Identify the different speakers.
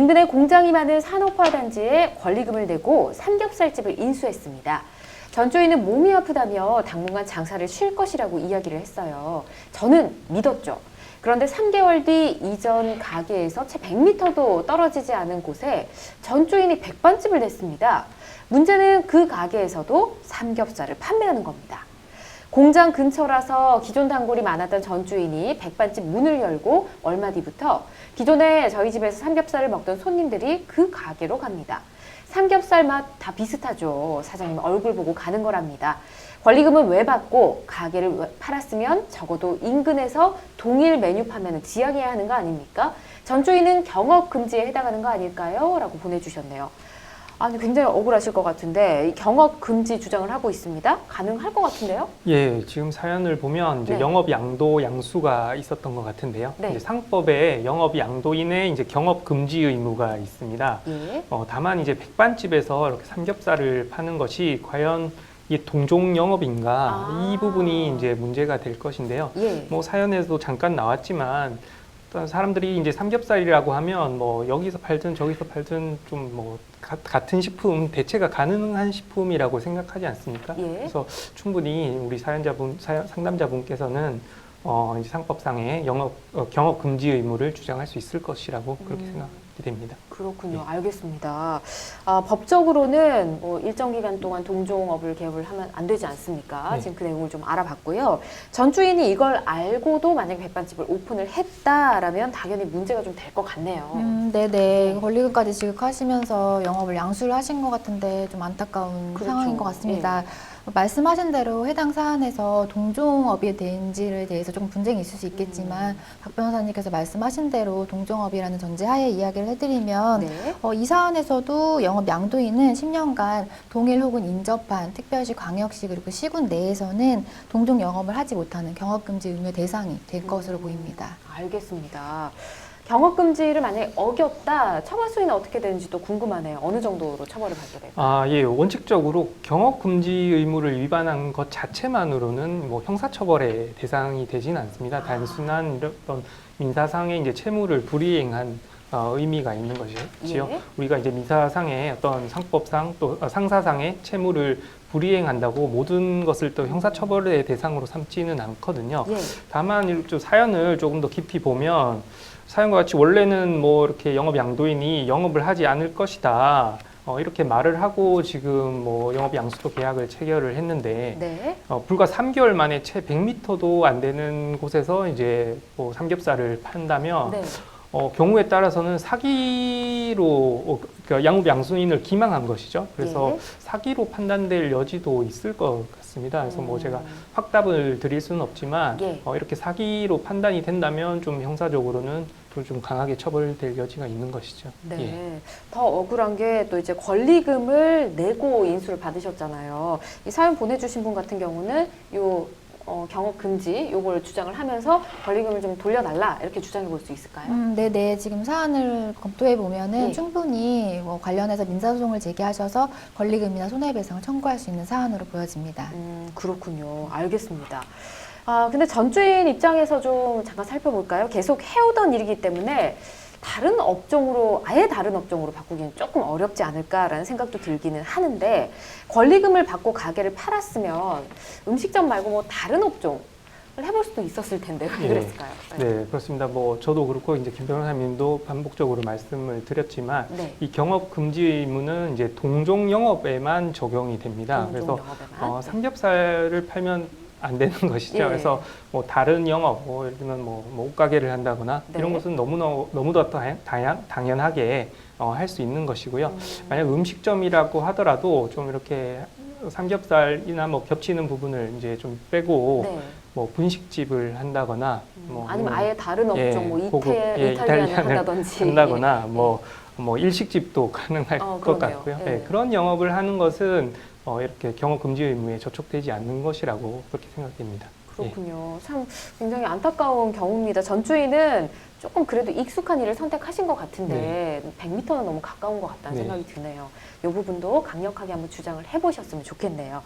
Speaker 1: 인근에 공장이 많은 산업화 단지에 권리금을 내고 삼겹살집을 인수했습니다. 전주인은 몸이 아프다며 당분간 장사를 쉴 것이라고 이야기를 했어요. 저는 믿었죠. 그런데 3개월 뒤 이전 가게에서 채 100m도 떨어지지 않은 곳에 전주인이 백반집을 냈습니다. 문제는 그 가게에서도 삼겹살을 판매하는 겁니다. 공장 근처라서 기존 단골이 많았던 전주인이 백반집 문을 열고 얼마 뒤부터 기존에 저희 집에서 삼겹살을 먹던 손님들이 그 가게로 갑니다. 삼겹살 맛 다 비슷하죠. 사장님 얼굴 보고 가는 거랍니다. 권리금은 왜 받고 가게를 팔았으면 적어도 인근에서 동일 메뉴 판매는 지양해야 하는 거 아닙니까? 전주인은 경업금지에 해당하는 거 아닐까요? 라고 보내주셨네요. 아니, 굉장히 억울하실 것 같은데 경업금지 주장을 하고 있습니다. 가능할 것 같은데요?
Speaker 2: 예, 지금 사연을 보면 이제
Speaker 1: 네.
Speaker 2: 영업 양도 양수가 있었던 것 같은데요.
Speaker 1: 네.
Speaker 2: 이제 상법에 영업 양도인의 이제 경업 금지 의무가 있습니다.
Speaker 1: 예.
Speaker 2: 다만 이제 백반집에서 이렇게 삼겹살을 파는 것이 과연 이게 동종 영업인가 이 부분이 이제 문제가 될 것인데요.
Speaker 1: 예.
Speaker 2: 뭐 사연에도 잠깐 나왔지만 어떤 사람들이 이제 삼겹살이라고 하면 뭐 여기서 팔든 저기서 팔든 좀 뭐 같은 식품, 대체가 가능한 식품이라고 생각하지 않습니까?
Speaker 1: 예.
Speaker 2: 그래서 충분히 우리 상담자분께서는 이제 상법상의 경업 금지 의무를 주장할 수 있을 것이라고 그렇게 생각이 됩니다.
Speaker 1: 그렇군요. 알겠습니다. 법적으로는 뭐 일정 기간 동안 동종업을 개업을 하면 안 되지 않습니까?
Speaker 2: 네.
Speaker 1: 지금 그 내용을 좀 알아봤고요. 전주인이 이걸 알고도 만약에 백반집을 오픈을 했다라면 당연히 문제가 좀 될 것 같네요.
Speaker 3: 네네. 권리금까지 지급하시면서 영업을 양수를 하신 것 같은데 좀 안타까운
Speaker 1: 그렇죠.
Speaker 3: 상황인 것 같습니다. 말씀하신 대로 해당 사안에서 동종업이 된지에 대해서 조금 분쟁이 있을 수 있겠지만 박 변호사님께서 말씀하신 대로 동종업이라는 전제하에 이야기를 해드리면
Speaker 1: 네.
Speaker 3: 이 사안에서도 영업 양도인은 10년간 동일 혹은 인접한 특별시, 광역시 그리고 시군 내에서는 동종 영업을 하지 못하는 경업금지 의무 대상이 될 것으로 보입니다.
Speaker 1: 알겠습니다. 경업금지를 만약에 어겼다, 처벌 수위는 어떻게 되는지도 궁금하네요. 어느 정도로 처벌을 받게 될까요?
Speaker 2: 예, 원칙적으로 경업 금지 의무를 위반한 것 자체만으로는 뭐 형사처벌의 대상이 되진 않습니다. 단순한 이런 민사상의 이제 채무를 불이행한 의미가 있는 것이지요.
Speaker 1: 예.
Speaker 2: 우리가 이제 민사상의 어떤 상법상 또 상사상의 채무를 불이행한다고 모든 것을 또 형사처벌의 대상으로 삼지는 않거든요.
Speaker 1: 예.
Speaker 2: 다만 좀 사연을 조금 더 깊이 보면 사연과 같이 원래는 뭐 이렇게 영업 양도인이 영업을 하지 않을 것이다. 이렇게 말을 하고 지금 뭐 영업 양수도 계약을 체결을 했는데
Speaker 1: 네.
Speaker 2: 불과 3개월 만에 채 100m도 안 되는 곳에서 이제 뭐 삼겹살을 판다면
Speaker 1: 네.
Speaker 2: 경우에 따라서는 사기로 그러니까 영업 양수인을 기망한 것이죠. 그래서
Speaker 1: 예.
Speaker 2: 사기로 판단될 여지도 있을 것 같습니다. 그래서 뭐 제가 확답을 드릴 수는 없지만
Speaker 1: 예.
Speaker 2: 이렇게 사기로 판단이 된다면 좀 형사적으로는 또 좀 강하게 처벌될 여지가 있는 것이죠.
Speaker 1: 네.
Speaker 2: 예.
Speaker 1: 더 억울한 게 또 이제 권리금을 내고 인수를 받으셨잖아요. 이 사연 보내주신 분 같은 경우는 요 경업 금지 요걸 주장을 하면서 권리금을 좀 돌려달라 이렇게 주장해 볼 수 있을까요?
Speaker 3: 네네. 지금 사안을 검토해 보면은
Speaker 1: 네.
Speaker 3: 충분히 뭐 관련해서 민사소송을 제기하셔서 권리금이나 손해배상을 청구할 수 있는 사안으로 보여집니다.
Speaker 1: 그렇군요. 알겠습니다. 근데 전주인 입장에서 좀 잠깐 살펴볼까요? 계속 해오던 일이기 때문에 아예 다른 업종으로 바꾸기는 조금 어렵지 않을까라는 생각도 들기는 하는데, 권리금을 받고 가게를 팔았으면 음식점 말고 뭐 다른 업종을 해볼 수도 있었을 텐데 왜
Speaker 2: 예.
Speaker 1: 그랬을까요?
Speaker 2: 네, 그렇습니다. 뭐 저도 그렇고 이제 김 변호사님도 반복적으로 말씀을 드렸지만
Speaker 1: 네.
Speaker 2: 이 경업 금지 의무는 이제 동종 영업에만 적용이 됩니다.
Speaker 1: 동종
Speaker 2: 그래서
Speaker 1: 영업에만.
Speaker 2: 삼겹살을 팔면 안 되는 것이죠.
Speaker 1: 예.
Speaker 2: 그래서 뭐 다른 영업, 뭐 예를 들면 뭐 옷가게를 한다거나
Speaker 1: 네.
Speaker 2: 이런 것은 너무 더 당연하게 할 수 있는 것이고요. 만약 음식점이라고 하더라도 좀 이렇게 삼겹살이나 뭐 겹치는 부분을 이제 좀 빼고
Speaker 1: 네.
Speaker 2: 뭐 분식집을 한다거나 뭐
Speaker 1: 아니면 아예 다른 업종, 뭐
Speaker 2: 고급,
Speaker 1: 이탈리안을 한다든지.
Speaker 2: 한다거나 뭐 일식집도 가능할 것
Speaker 1: 그러네요.
Speaker 2: 같고요.
Speaker 1: 예.
Speaker 2: 그런 영업을 하는 것은 이렇게 경업 금지 의무에 저촉되지 않는 것이라고 그렇게 생각됩니다.
Speaker 1: 그렇군요. 참 굉장히 안타까운 경우입니다. 전주인은 조금 그래도 익숙한 일을 선택하신 것 같은데 100m는 너무 가까운 것 같다는
Speaker 2: 네.
Speaker 1: 생각이 드네요. 이 부분도 강력하게 한번 주장을 해보셨으면 좋겠네요.